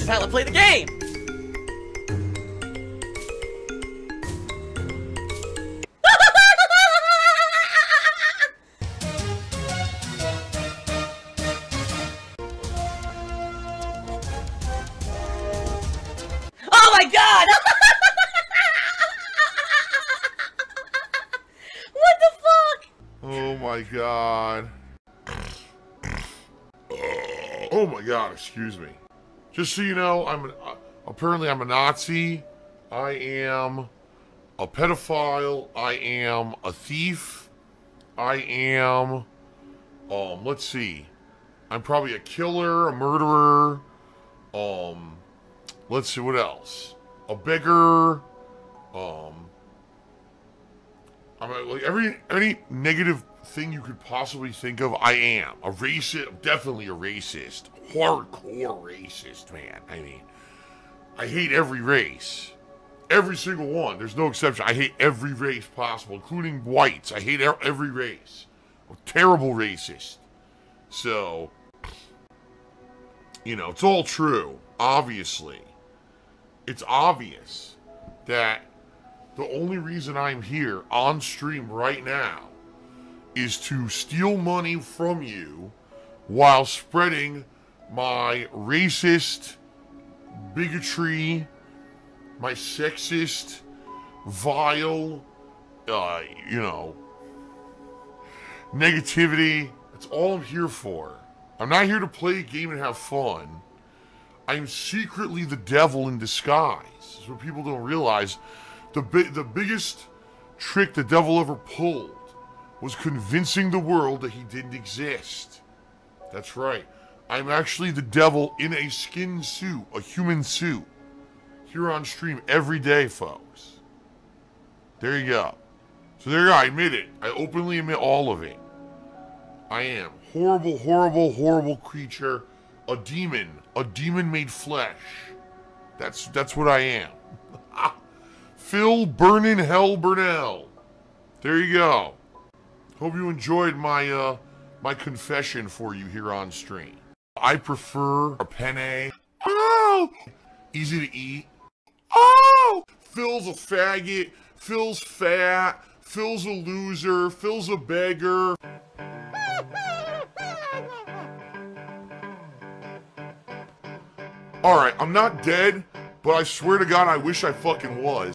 This is how I play the game! Oh my god! What the fuck? Oh my god. Oh my god, excuse me. Just so you know, apparently I'm a Nazi. I am a pedophile. I am a thief. I am, let's see. I'm probably a killer, a murderer. Let's see, what else? A beggar. Like any negative thing you could possibly think of, I am. A racist, I'm definitely a racist. Hardcore racist, man. I mean, I hate every race. Every single one. There's no exception. I hate every race possible, including whites. I hate every race. I'm a terrible racist. So, you know, it's all true, obviously. It's obvious that the only reason I'm here on stream right now is to steal money from you while spreading my racist bigotry, my sexist, vile, you know, negativity. That's all I'm here for. I'm not here to play a game and have fun. I'm secretly the devil in disguise. That's what people don't realize. The biggest trick the devil ever pulled was convincing the world that he didn't exist. That's right. I'm actually the devil in a skin suit, a human suit. Here on stream every day, folks. There you go. So there you go, I admit it. I openly admit all of it. I am. Horrible, horrible, horrible creature. A demon made flesh. That's what I am. Phil Burnin' Hell Burnell. There you go. Hope you enjoyed my my confession for you here on stream. I prefer a penne. Oh, easy to eat. Oh, Phil's a faggot. Phil's fat. Phil's a loser. Phil's a beggar. Alright, I'm not dead, but I swear to God I wish I fucking was.